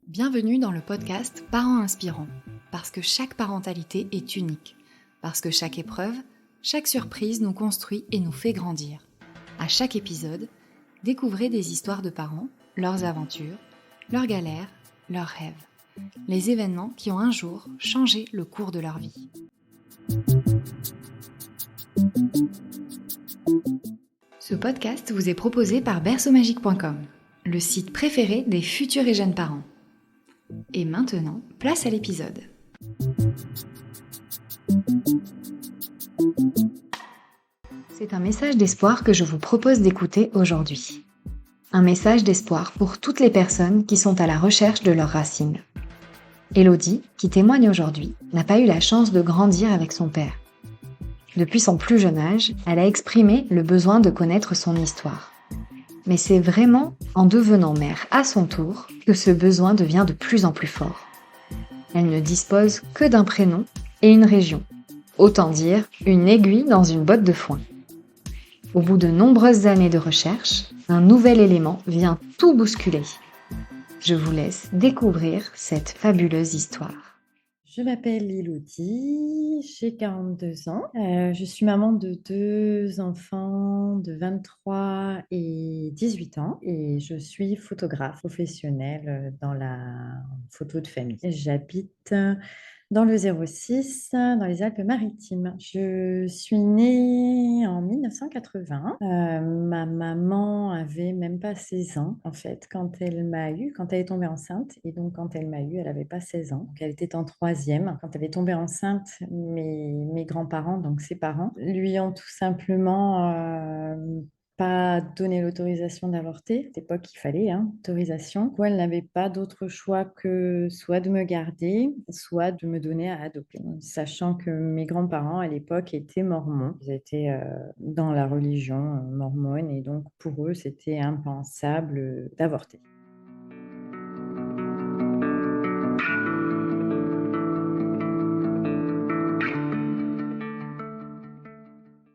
Bienvenue dans le podcast Parents Inspirants, parce que chaque parentalité est unique, parce que chaque épreuve, chaque surprise nous construit et nous fait grandir. À chaque épisode, découvrez des histoires de parents, leurs aventures, leurs galères, leurs rêves, les événements qui ont un jour changé le cours de leur vie. Ce podcast vous est proposé par berceaumagique.com, le site préféré des futurs et jeunes parents. Et maintenant, place à l'épisode. C'est un message d'espoir que je vous propose d'écouter aujourd'hui. Un message d'espoir pour toutes les personnes qui sont à la recherche de leurs racines. Élodie, qui témoigne aujourd'hui, n'a pas eu la chance de grandir avec son père. Depuis son plus jeune âge, elle a exprimé le besoin de connaître son histoire. Mais c'est vraiment en devenant mère à son tour que ce besoin devient de plus en plus fort. Elle ne dispose que d'un prénom et une région. Autant dire une aiguille dans une botte de foin. Au bout de nombreuses années de recherche, un nouvel élément vient tout bousculer. Je vous laisse découvrir cette fabuleuse histoire. Je m'appelle Élodie, j'ai 42 ans. Je suis maman de 2 enfants de 23 et 18 ans et je suis photographe professionnelle dans la photo de famille. J'habite dans le 06, dans les Alpes-Maritimes. Je suis née en 1980. Ma maman avait même pas 16 ans, en fait, quand elle est tombée enceinte. Et donc, quand elle m'a eu, elle avait pas 16 ans. Donc, elle était en troisième. Quand elle est tombée enceinte, mes grands-parents, donc ses parents, lui ont tout simplement pas donné l'autorisation d'avorter. À cette époque, il fallait autorisation. Du coup, elle n'avait pas d'autre choix que soit de me garder, soit de me donner à adopter. Sachant que mes grands-parents, à l'époque, étaient mormons. Ils étaient dans la religion mormone et donc pour eux, c'était impensable d'avorter.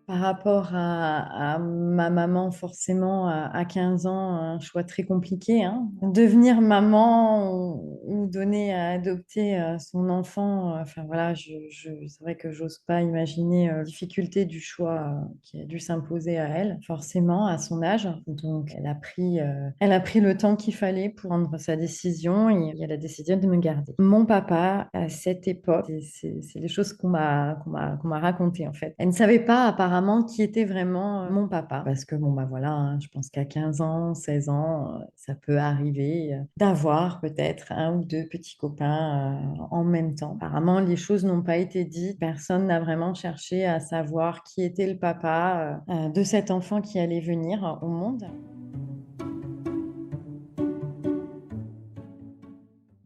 Par rapport à ma maman, forcément, à 15 ans, un choix très compliqué, hein. Devenir maman ou donner à adopter son enfant, enfin voilà, c'est vrai que j'ose pas imaginer la difficulté du choix qui a dû s'imposer à elle, forcément, à son âge. Donc, elle a pris le temps qu'il fallait pour prendre sa décision et elle a décidé de me garder. Mon papa, à cette époque, c'est les choses qu'on m'a racontées en fait. Elle ne savait pas apparemment qui était vraiment mon papa. Parce que bon, bah voilà, je pense qu'à 15 ans, 16 ans, ça peut arriver d'avoir peut-être un ou deux petits copains en même temps. Apparemment, les choses n'ont pas été dites. Personne n'a vraiment cherché à savoir qui était le papa de cet enfant qui allait venir au monde.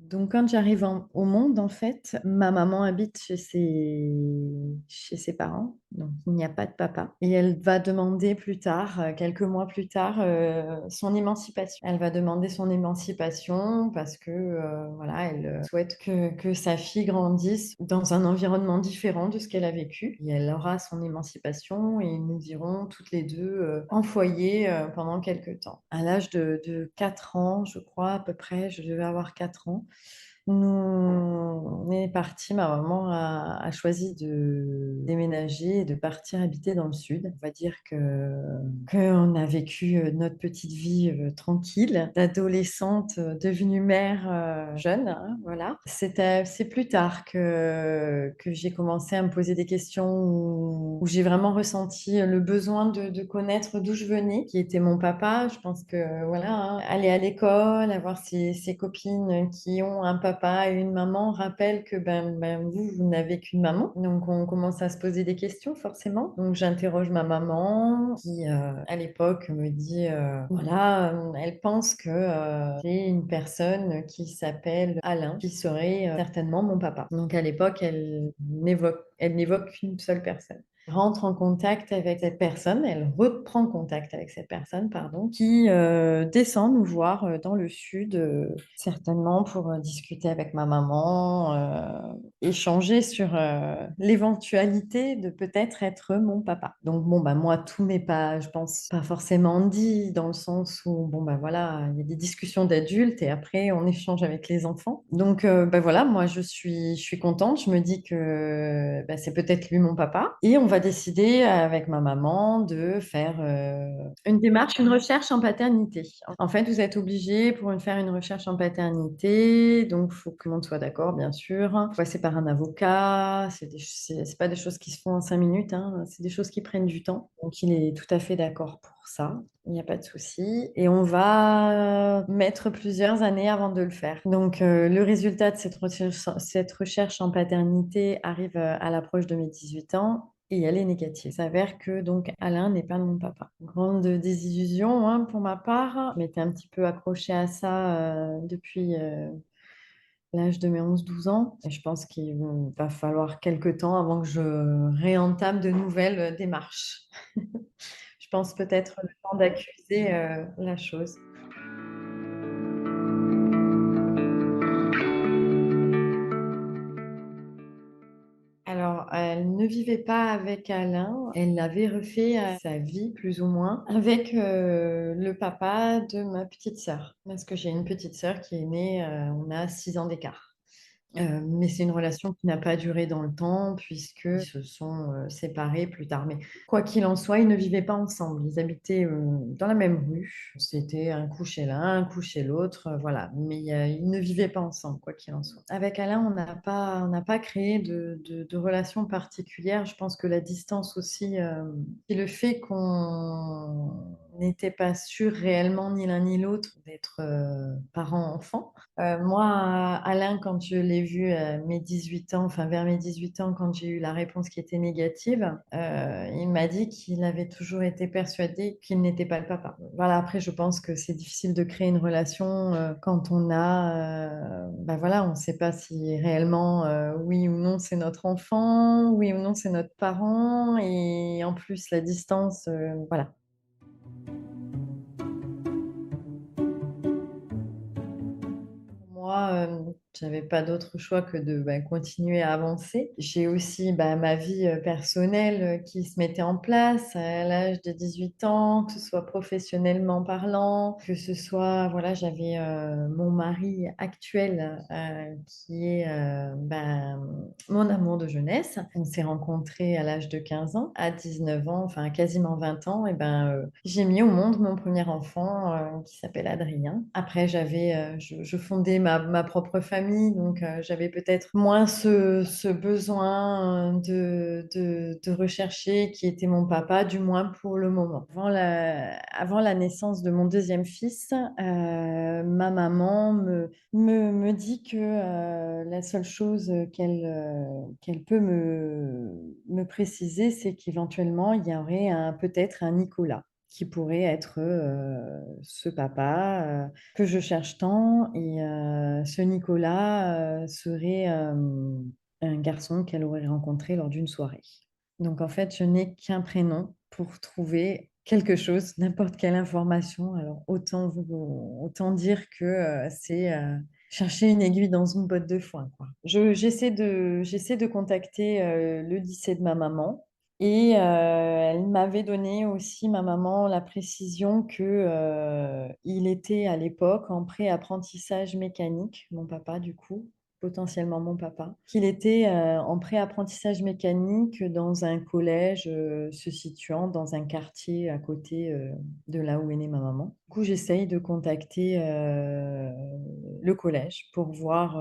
Donc, quand j'arrive au monde, en fait, ma maman habite chez ses parents, donc il n'y a pas de papa. Et elle va demander plus tard, quelques mois plus tard, son émancipation. Elle va demander son émancipation parce que, voilà, elle souhaite que sa fille grandisse dans un environnement différent de ce qu'elle a vécu. Et elle aura son émancipation et nous irons toutes les deux en foyer pendant quelques temps. À l'âge de 4 ans, je crois, à peu près, je devais avoir 4 ans. On est parti, ma maman a choisi de déménager et de partir habiter dans le sud. On va dire qu'on a vécu notre petite vie tranquille, d'adolescente devenue mère jeune, voilà. C'est plus tard que j'ai commencé à me poser des questions où j'ai vraiment ressenti le besoin de connaître d'où je venais, qui était mon papa. Je pense que voilà, aller à l'école, avoir ses copines qui ont un papa et une maman rappelle que vous n'avez qu'une maman. Donc on commence à se poser des questions forcément. Donc j'interroge ma maman qui à l'époque me dit voilà, elle pense que j'ai une personne qui s'appelle Alain qui serait certainement mon papa. Donc à l'époque elle n'évoque qu'une seule personne. rentre en contact avec cette personne, elle reprend contact avec cette personne, pardon, qui descend nous voir dans le sud, certainement pour discuter avec ma maman, échanger sur l'éventualité de peut-être être mon papa. Donc bon, bah moi, tout n'est pas, je pense, pas forcément dit dans le sens où, bon, bah voilà, il y a des discussions d'adultes et après on échange avec les enfants. Donc bah voilà, moi je suis contente, je me dis que bah, c'est peut-être lui mon papa et on va décider avec ma maman de faire une démarche, une recherche en paternité. En fait, vous êtes obligé pour faire une recherche en paternité, donc il faut que tout le monde soit d'accord, bien sûr. Faut passer par un avocat, c'est pas des choses qui se font en 5 minutes, hein, c'est des choses qui prennent du temps. Donc il est tout à fait d'accord pour ça. Il n'y a pas de souci. Et on va mettre plusieurs années avant de le faire. Donc, le résultat de cette recherche en paternité arrive à l'approche de mes 18 ans et elle est négative. Il s'avère que donc Alain n'est pas mon papa. Grande désillusion hein, pour ma part. Je m'étais un petit peu accrochée à ça depuis l'âge de mes 11 12 ans. Et je pense qu'il va falloir quelques temps avant que je réentame de nouvelles démarches. Je pense peut-être le temps d'accuser la chose. Alors, elle ne vivait pas avec Alain. Elle avait refait sa vie, plus ou moins, avec le papa de ma petite sœur. Parce que j'ai une petite sœur qui est née, on a 6 ans d'écart. Mais c'est une relation qui n'a pas duré dans le temps puisqu'ils se sont séparés plus tard. Mais quoi qu'il en soit, ils ne vivaient pas ensemble. Ils habitaient dans la même rue. C'était un coup chez l'un, un coup chez l'autre, voilà. Mais ils ne vivaient pas ensemble, quoi qu'il en soit. Avec Alain, on n'a pas créé de relation particulière. Je pense que la distance aussi, et le fait qu'on n'était pas sûr réellement ni l'un ni l'autre d'être parents-enfants. Moi, Alain, quand je l'ai vu à mes 18 ans, enfin vers mes 18 ans, quand j'ai eu la réponse qui était négative, il m'a dit qu'il avait toujours été persuadé qu'il n'était pas le papa. Voilà, après, je pense que c'est difficile de créer une relation quand on ben voilà, on ne sait pas si réellement, oui ou non, c'est notre enfant, oui ou non, c'est notre parent, et en plus, la distance, voilà. Moi, j'avais pas d'autre choix que de continuer à avancer. J'ai aussi ma vie personnelle qui se mettait en place à l'âge de 18 ans, que ce soit professionnellement parlant, que ce soit, voilà, j'avais mon mari actuel qui est mon amour de jeunesse. On s'est rencontrés à l'âge de 15 ans, à 19 ans, enfin à quasiment 20 ans, et j'ai mis au monde mon premier enfant qui s'appelle Adrien. Après, je fondais ma propre famille, donc j'avais peut-être moins ce besoin de rechercher qui était mon papa, du moins pour le moment. Avant la naissance de mon deuxième fils, ma maman me dit que la seule chose qu'elle peut me préciser, c'est qu'éventuellement, il y aurait peut-être un Nicolas qui pourrait être ce papa que je cherche tant. Et ce Nicolas serait un garçon qu'elle aurait rencontré lors d'une soirée. Donc en fait, je n'ai qu'un prénom pour trouver quelque chose, n'importe quelle information. Alors autant dire que c'est chercher une aiguille dans une botte de foin, quoi. J'essaie de contacter le lycée de ma maman. Et elle m'avait donné aussi, ma maman, la précision que il était à l'époque en pré-apprentissage mécanique, mon papa du coup, potentiellement mon papa, qu'il était en pré-apprentissage mécanique dans un collège se situant dans un quartier à côté de là où est née ma maman. Du coup, j'essaye de contacter le collège pour voir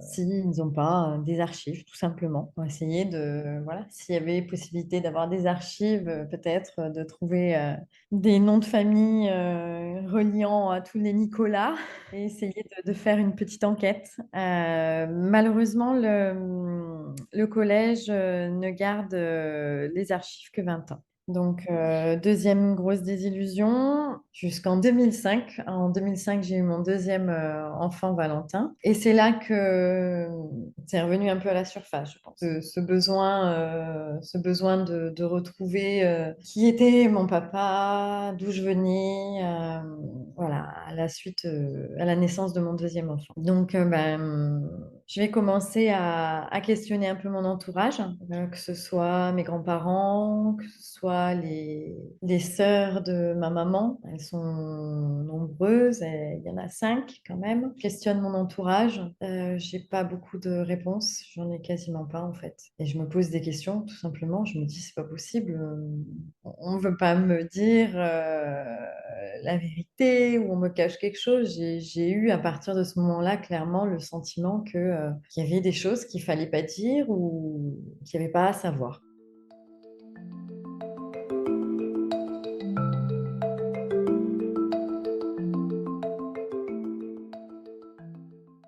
s'ils n'ont pas des archives, tout simplement. Pour essayer voilà, s'il y avait possibilité d'avoir des archives, peut-être de trouver des noms de famille reliant à tous les Nicolas et essayer de faire une petite enquête. Malheureusement, le collège ne garde les archives que 20 ans. Donc, deuxième grosse désillusion jusqu'en 2005. En 2005, j'ai eu mon deuxième enfant, Valentin. Et c'est là que c'est revenu un peu à la surface, je pense. Ce besoin de retrouver qui était mon papa, d'où je venais, voilà, à la suite, à la naissance de mon deuxième enfant. Donc, je vais commencer à questionner un peu mon entourage, que ce soit mes grands-parents, que ce soit les sœurs de ma maman. Elles sont nombreuses, et il y en a 5 quand même. Je questionne mon entourage. J'ai pas beaucoup de réponses, j'en ai quasiment pas en fait. Et je me pose des questions, tout simplement. Je me dis, c'est pas possible. On ne veut pas me dire la vérité ou on me cache quelque chose. J'ai eu à partir de ce moment-là clairement le sentiment que, qu'il y avait des choses qu'il fallait pas dire ou qu'il n'y avait pas à savoir.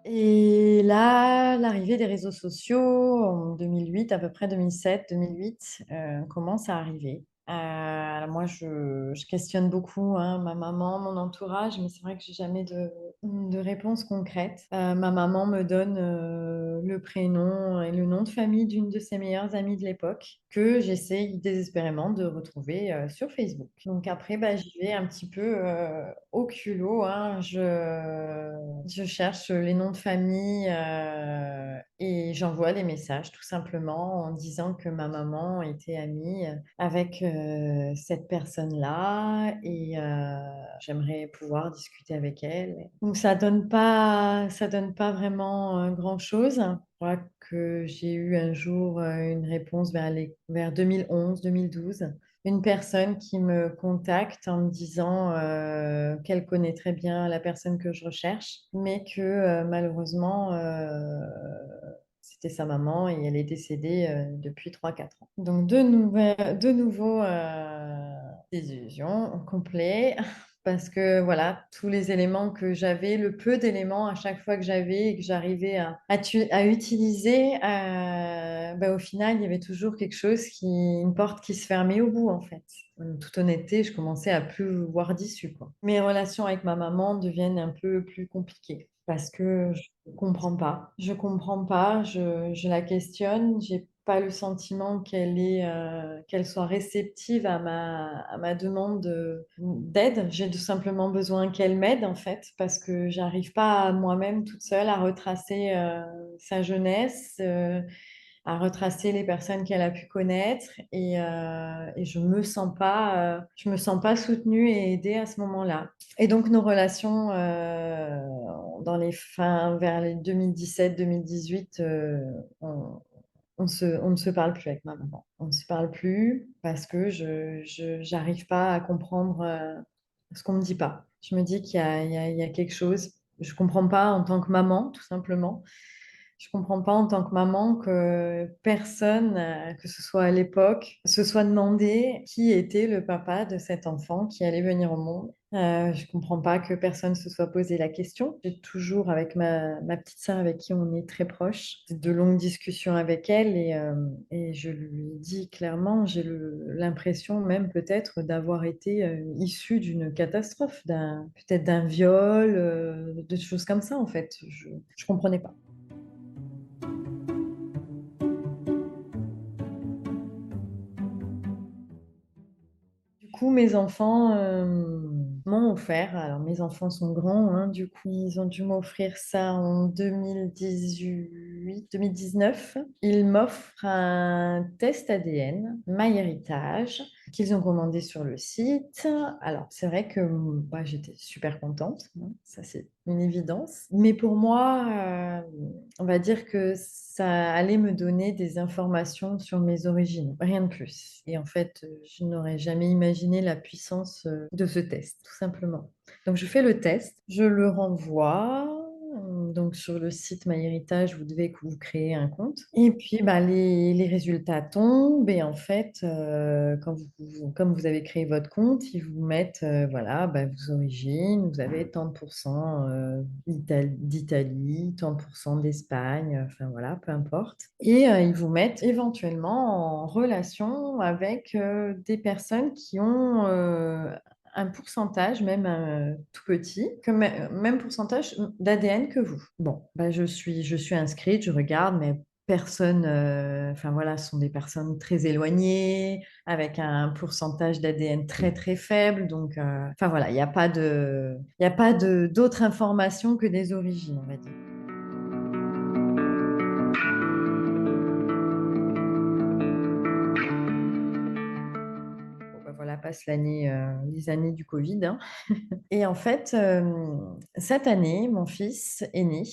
Et là, l'arrivée des réseaux sociaux en 2008, à peu près 2007, 2008, commence à arriver. Moi, je questionne beaucoup hein, ma maman, mon entourage, mais c'est vrai que j'ai jamais de réponse concrète. Ma maman me donne le prénom et le nom de famille d'une de ses meilleures amies de l'époque que j'essaye désespérément de retrouver sur Facebook. Donc après, bah, j'y vais un petit peu au culot. Hein. Je cherche les noms de famille et j'envoie des messages tout simplement en disant que ma maman était amie avec cette personne-là et j'aimerais pouvoir discuter avec elle. Donc ça donne pas vraiment grand-chose. Je crois que j'ai eu un jour une réponse vers 2011, 2012 une personne qui me contacte en me disant qu'elle connaît très bien la personne que je recherche, mais que malheureusement, c'était sa maman et elle est décédée depuis 3 4 ans. Donc, de nouveau, désillusion complet. Parce que voilà, tous les éléments que j'avais, le peu d'éléments à chaque fois que j'avais et que j'arrivais à utiliser, au final, il y avait toujours quelque chose une porte qui se fermait au bout, en fait. En toute honnêteté, je commençais à plus voir d'issue, quoi. Mes relations avec ma maman deviennent un peu plus compliquées parce que je comprends pas. Je comprends pas, je la questionne, j'ai pas le sentiment qu'elle soit réceptive à ma demande d'aide. J'ai tout simplement besoin qu'elle m'aide en fait, parce que j'arrive pas moi-même toute seule à retracer sa jeunesse, à retracer les personnes qu'elle a pu connaître et je me sens pas soutenue et aidée à ce moment-là. Et donc nos relations dans les fins vers les 2017-2018, on ne se parle plus avec ma maman. On ne se parle plus parce que j'arrive pas à comprendre ce qu'on me dit pas. Je me dis il y a quelque chose. Je comprends pas en tant que maman, tout simplement. Je comprends pas en tant que maman que personne, que ce soit à l'époque, se soit demandé qui était le papa de cet enfant qui allait venir au monde. Je comprends pas que personne se soit posé la question. J'ai toujours, avec ma petite sœur avec qui on est très proche, de longues discussions avec elle et je lui dis clairement, l'impression même peut-être d'avoir été issue d'une catastrophe, peut-être d'un viol, de choses comme ça en fait. Je comprenais pas. Du coup, mes enfants m'ont offert, alors mes enfants sont grands, hein, du coup, ils ont dû m'offrir ça en 2018, 2019. Ils m'offrent un test ADN, MyHéritage, qu'ils ont commandé sur le site. Alors, c'est vrai que bah, j'étais super contente, hein, ça c'est une évidence. Mais pour moi, on va dire que ça allait me donner des informations sur mes origines, rien de plus. Et en fait, je n'aurais jamais imaginé la puissance de ce test, tout simplement. Donc, je fais le test, je le renvoie. Donc, sur le site MyHéritage, vous devez vous créer un compte. Et puis, bah, les résultats tombent. Et en fait, comme vous avez créé votre compte, ils vous mettent voilà, bah, vos origines. Vous avez tant de pourcents d'Italie, tant de pourcents d'Espagne, enfin voilà, peu importe. Et ils vous mettent éventuellement en relation avec des personnes qui ont un pourcentage, même tout petit, même pourcentage d'ADN que vous. Bon, bah, je suis inscrite, je regarde, mais personne, enfin voilà, ce sont des personnes très éloignées, avec un pourcentage d'ADN très très faible. Donc, enfin voilà, il n'y a pas d'autres informations que des origines, on va dire. Bon, bah, voilà, passe les années du Covid, hein. Et en fait, cette année, mon fils aîné,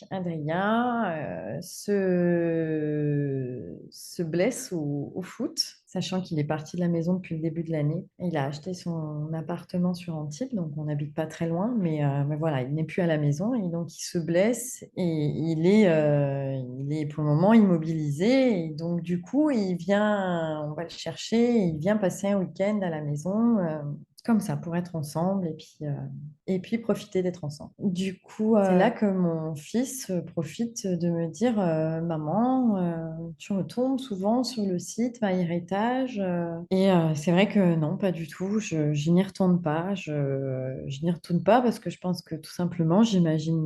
Adrien, se blesse au foot, sachant qu'il est parti de la maison depuis le début de l'année. Il a acheté son appartement sur Antibes, donc on n'habite pas très loin, mais voilà, il n'est plus à la maison et donc il se blesse et il est pour le moment immobilisé. Et donc du coup, on va le chercher, il vient passer un week-end à la maison. Comme ça, pour être ensemble et puis profiter d'être ensemble. Du coup, c'est là que mon fils profite de me dire, Maman, tu retournes souvent sur le site MyHéritage. Et c'est vrai que non, pas du tout. Je n'y retourne pas. Je n'y retourne pas parce que je pense que tout simplement, j'imagine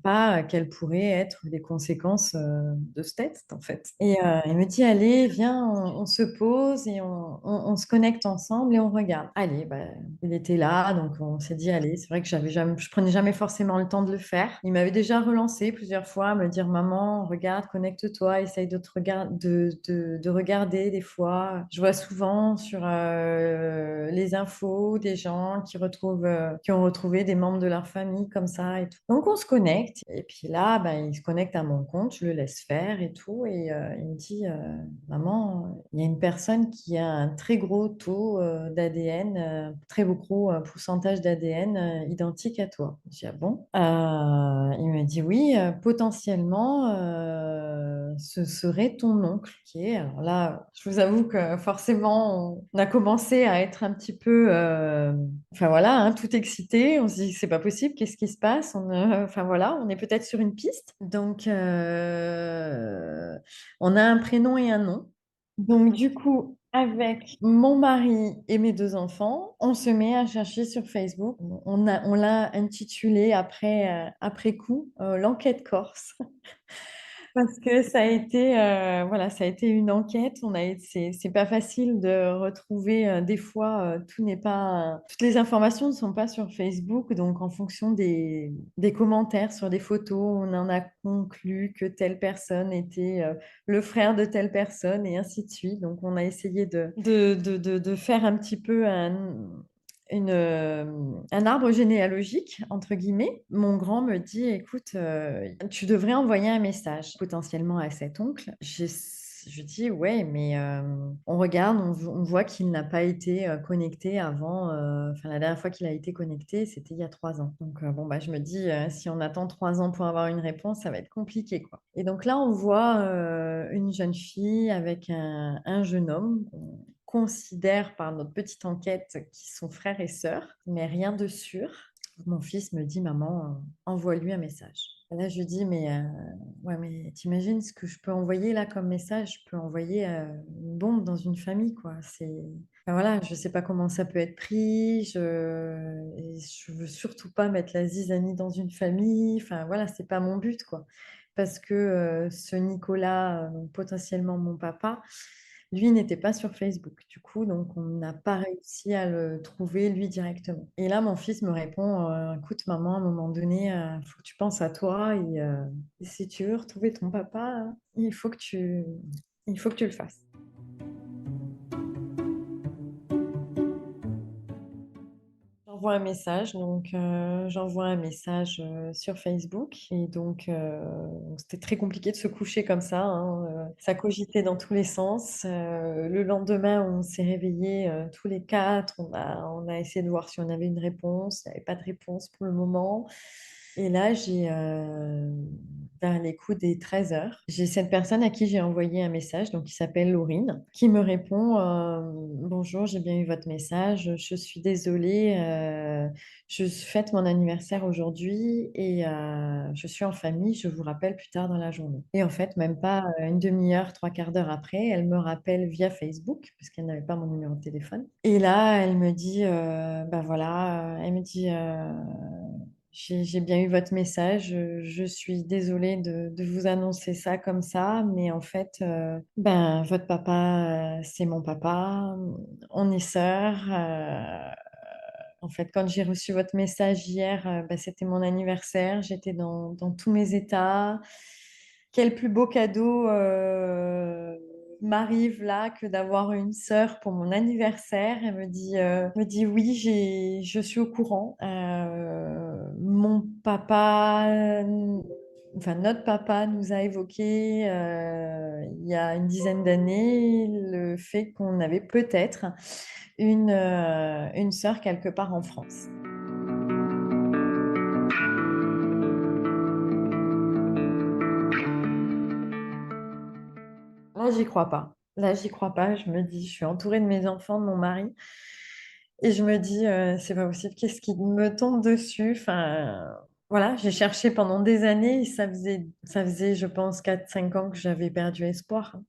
pas quelles pourraient être les conséquences de ce test, en fait. Et il me dit, allez, viens, on se pose et on se connecte ensemble et on regarde. Allez, bah, il était là, donc on s'est dit, allez, c'est vrai que je prenais jamais forcément le temps de le faire. Il m'avait déjà relancé plusieurs fois à me dire, maman, regarde, connecte-toi, essaye de regarder des fois. Je vois souvent sur les infos des gens qui ont retrouvé des membres de leur famille comme ça et tout. Donc on se connecte et puis là, ben, il se connecte à mon compte, je le laisse faire et tout et il me dit, maman, il y a une personne qui a un très gros taux d'ADN, très gros pourcentage d'ADN identique à toi. Je dis, ah bon? Il me dit, oui, potentiellement, ce serait ton oncle. Ok, alors là, je vous avoue que forcément, on a commencé à être un petit peu, enfin voilà, hein, tout excité. On se dit, c'est pas possible, qu'est-ce qui se passe? Enfin voilà, on est peut-être sur une piste. Donc, on a un prénom et un nom. Donc, du coup, avec mon mari et mes deux enfants, on se met à chercher sur Facebook. On l'a intitulé après coup, l'enquête corse. Parce que ça a été, voilà, ça a été une enquête. C'est pas facile de retrouver, des fois, tout n'est pas, toutes les informations ne sont pas sur Facebook. Donc, en fonction des commentaires sur des photos, on en a conclu que telle personne était, le frère de telle personne et ainsi de suite. Donc, on a essayé de faire un petit peu un arbre généalogique, entre guillemets. Mon grand me dit, écoute, tu devrais envoyer un message potentiellement à cet oncle. Je dis, ouais, mais on regarde, on voit qu'il n'a pas été connecté avant. Enfin, la dernière fois qu'il a été connecté, c'était il y a 3 ans. Donc, bon, bah, je me dis, si on attend 3 ans pour avoir une réponse, ça va être compliqué, quoi. Et donc là, on voit une jeune fille avec un jeune homme considère par notre petite enquête qu'ils sont frères et sœurs, mais rien de sûr. Mon fils me dit, maman, envoie-lui un message. Et là, je lui dis, mais ouais, mais t'imagines ce que je peux envoyer là comme message? Je peux envoyer une bombe dans une famille, quoi. Enfin, voilà, je sais pas comment ça peut être pris. Et je veux surtout pas mettre la zizanie dans une famille. Enfin voilà, c'est pas mon but, quoi. Parce que ce Nicolas, donc potentiellement mon papa, lui n'était pas sur Facebook. Du coup, donc on n'a pas réussi à le trouver lui directement. Et là, mon fils me répond, écoute, maman, à un moment donné, il faut que tu penses à toi et si tu veux retrouver ton papa, il faut que tu le fasses. J'envoie un message sur Facebook et donc c'était très compliqué de se coucher comme ça, hein, ça cogitait dans tous les sens. Le lendemain, on s'est réveillés tous les quatre, on a essayé de voir si on avait une réponse, il n'y avait pas de réponse pour le moment. Et là, vers les coups des 13 heures, j'ai cette personne à qui j'ai envoyé un message, donc qui s'appelle Laurine, qui me répond Bonjour, j'ai bien eu votre message. Je suis désolée, je fête mon anniversaire aujourd'hui et je suis en famille. Je vous rappelle plus tard dans la journée. Et en fait, même pas une demi-heure, trois quarts d'heure après, elle me rappelle via Facebook, parce qu'elle n'avait pas mon numéro de téléphone. Et là, elle me dit bah voilà, elle me dit j'ai bien eu votre message. Je suis désolée de vous annoncer ça comme ça, mais en fait, ben, votre papa, c'est mon papa. On est sœurs. En fait, quand j'ai reçu votre message hier, ben, c'était mon anniversaire. J'étais dans tous mes états. Quel plus beau cadeau m'arrive là que d'avoir une sœur pour mon anniversaire. Elle me dit oui, je suis au courant. Mon papa, enfin notre papa nous a évoqué il y a une dizaine d'années le fait qu'on avait peut-être une sœur quelque part en France. Là, j'y crois pas. Là, j'y crois pas. Je me dis, je suis entourée de mes enfants, de mon mari. Et je me dis, c'est pas possible, qu'est-ce qui me tombe dessus? Enfin, voilà, j'ai cherché pendant des années. Ça faisait, je pense, 4 5 ans que j'avais perdu espoir, hein.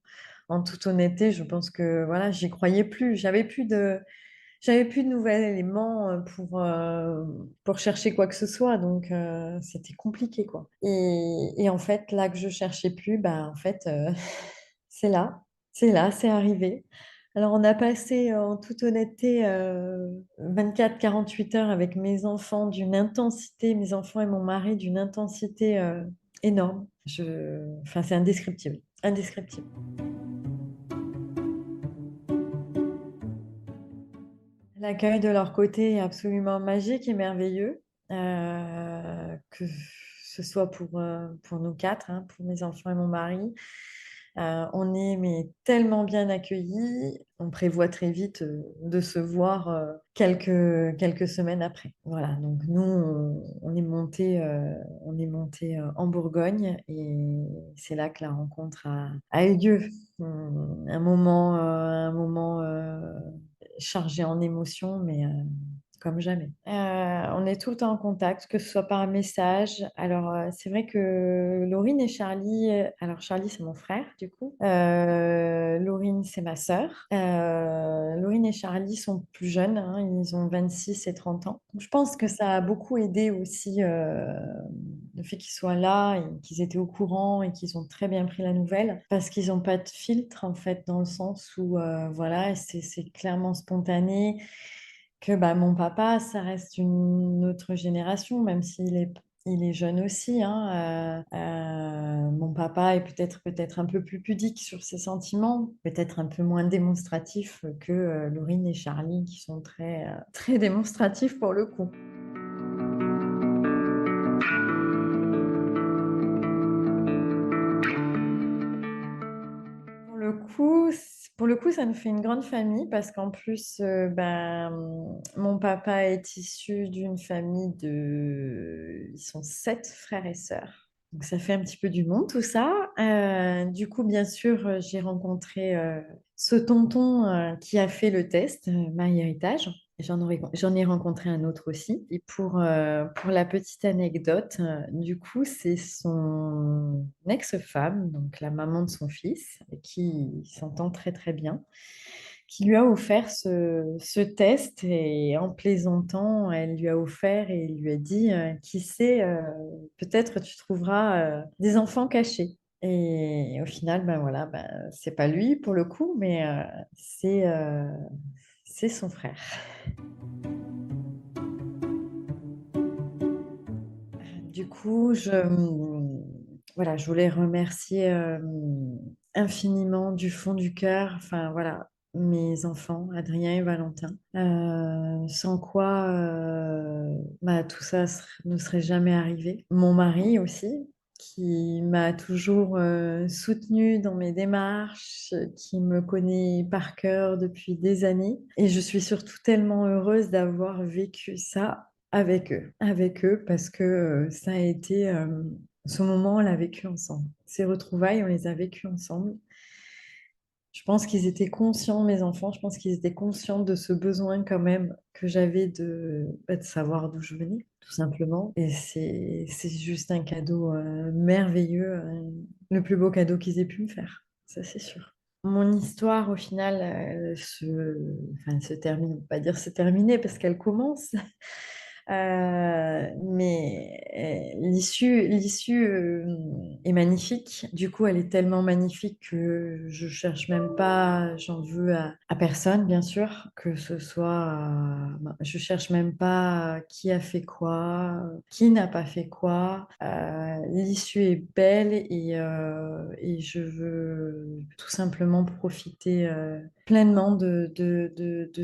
En toute honnêteté, je pense que voilà, j'y croyais plus. J'avais plus de nouvel élément pour chercher quoi que ce soit. Donc, c'était compliqué, quoi. Et en fait, là que je cherchais plus, bah, en fait, c'est là, c'est arrivé. Alors, on a passé en toute honnêteté 24 48 heures avec mes enfants d'une intensité, mes enfants et mon mari d'une intensité énorme. Enfin, c'est indescriptible, indescriptible. L'accueil de leur côté est absolument magique et merveilleux, que ce soit pour nous quatre, hein, pour mes enfants et mon mari. On est mais tellement bien accueillis. On prévoit très vite de se voir quelques semaines après. Voilà, donc nous, on est monté en Bourgogne et c'est là que la rencontre a eu lieu. Un moment chargé en émotions, mais comme jamais. On est tout le temps en contact, que ce soit par message. Alors, c'est vrai que Laurine et Charlie, alors Charlie, c'est mon frère, du coup. Laurine, c'est ma sœur. Laurine et Charlie sont plus jeunes, hein, ils ont 26 et 30 ans. Donc, je pense que ça a beaucoup aidé aussi le fait qu'ils soient là et qu'ils étaient au courant et qu'ils ont très bien pris la nouvelle parce qu'ils n'ont pas de filtre en fait dans le sens où voilà c'est clairement spontané que bah, mon papa ça reste une autre génération même il est jeune aussi, hein. Mon papa est peut-être un peu plus pudique sur ses sentiments, peut-être un peu moins démonstratif que Laurine et Charlie qui sont très démonstratifs pour le coup. Pour le coup, ça nous fait une grande famille parce qu'en plus, ben, mon papa est issu d'une famille de... Ils sont 7 frères et sœurs. Donc ça fait un petit peu du monde tout ça. Du coup, bien sûr, j'ai rencontré ce tonton qui a fait le test, MyHéritage. J'en ai rencontré un autre aussi. Et pour la petite anecdote, du coup, c'est son ex-femme, donc la maman de son fils, avec qui il s'entend très très bien, qui lui a offert ce test et en plaisantant, elle lui a offert et il lui a dit, qui sait, peut-être tu trouveras des enfants cachés. Et au final, ben voilà, ben, c'est pas lui pour le coup, mais c'est son frère. Du coup, voilà, je voulais remercier infiniment du fond du cœur, enfin voilà, mes enfants, Adrien et Valentin, sans quoi bah, tout ça ne serait jamais arrivé. Mon mari aussi, qui m'a toujours soutenue dans mes démarches, qui me connaît par cœur depuis des années. Et je suis surtout tellement heureuse d'avoir vécu ça avec eux parce que ça a été ce moment, on l'a vécu ensemble. Ces retrouvailles, on les a vécues ensemble. Je pense qu'ils étaient conscients, mes enfants, je pense qu'ils étaient conscients de ce besoin quand même que j'avais de savoir d'où je venais, tout simplement. Et c'est juste un cadeau merveilleux, le plus beau cadeau qu'ils aient pu me faire, ça c'est sûr. Mon histoire, au final, elle se termine, on ne peut pas dire se terminer parce qu'elle commence. Mais l'issue est magnifique. Du coup, elle est tellement magnifique que je cherche même pas, j'en veux à personne, bien sûr, que ce soit, je cherche même pas qui a fait quoi, qui n'a pas fait quoi. L'issue est belle et je veux tout simplement profiter pleinement de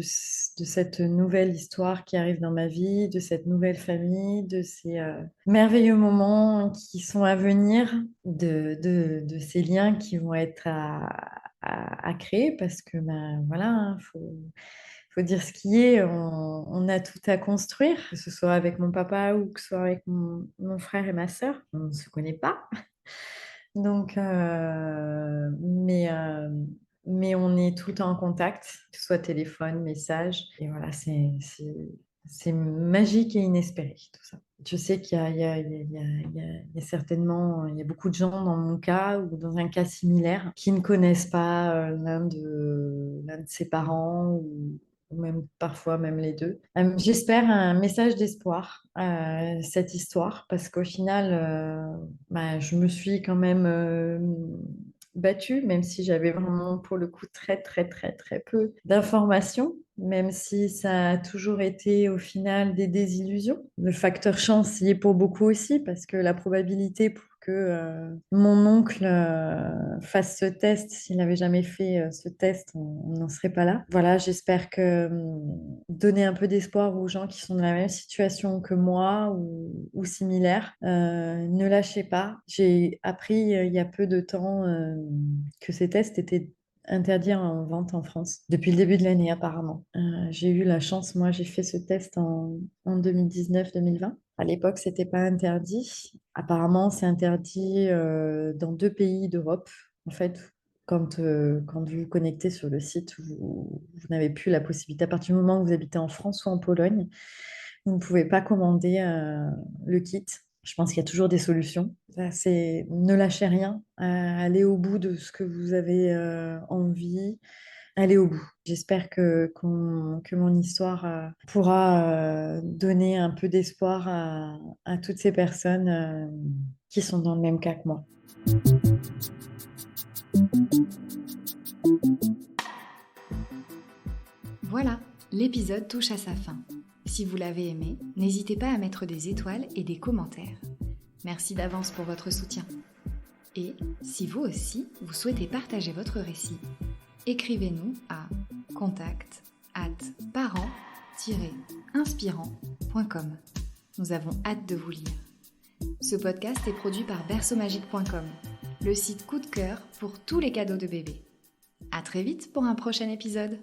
cette nouvelle histoire qui arrive dans ma vie, de cette nouvelle famille, de ces merveilleux moments qui sont à venir, de ces liens qui vont être à créer parce que ben, voilà, faut dire ce qui est, on a tout à construire, que ce soit avec mon papa ou que ce soit avec mon frère et ma sœur. On ne se connaît pas. Donc, mais on est tout le temps en contact, que ce soit téléphone, message. Et voilà, c'est magique et inespéré, tout ça. Je sais qu'il y a, il y a, il y a, il y a, il y a certainement, il y a beaucoup de gens dans mon cas ou dans un cas similaire qui ne connaissent pas l'un de ses parents ou même parfois même les deux. J'espère un message d'espoir, cette histoire, parce qu'au final, bah, je me suis quand même battue, même si j'avais vraiment pour le coup très très très très peu d'informations, même si ça a toujours été au final des désillusions. Le facteur chance y est pour beaucoup aussi, parce que la probabilité pour que mon oncle fasse ce test, s'il n'avait jamais fait ce test, on n'en serait pas là. Voilà, j'espère que donner un peu d'espoir aux gens qui sont dans la même situation que moi ou similaire. Ne lâchez pas. J'ai appris il y a peu de temps que ces tests étaient interdits en vente en France depuis le début de l'année apparemment. J'ai eu la chance, moi j'ai fait ce test en 2019-2020. À l'époque, c'était pas interdit. Apparemment, c'est interdit dans 2 pays d'Europe. En fait, quand vous vous connectez sur le site, vous n'avez plus la possibilité, à partir du moment où vous habitez en France ou en Pologne, vous ne pouvez pas commander le kit. Je pense qu'il y a toujours des solutions. Ne lâchez rien, allez au bout de ce que vous avez envie, allez au bout. J'espère que mon histoire pourra donner un peu d'espoir à toutes ces personnes qui sont dans le même cas que moi. Voilà, l'épisode touche à sa fin. Si vous l'avez aimé, n'hésitez pas à mettre des étoiles et des commentaires. Merci d'avance pour votre soutien. Et si vous aussi, vous souhaitez partager votre récit, écrivez-nous à contact@parents-inspirants.com. Nous avons hâte de vous lire. Ce podcast est produit par berceaumagique.com, le site coup de cœur pour tous les cadeaux de bébé. À très vite pour un prochain épisode.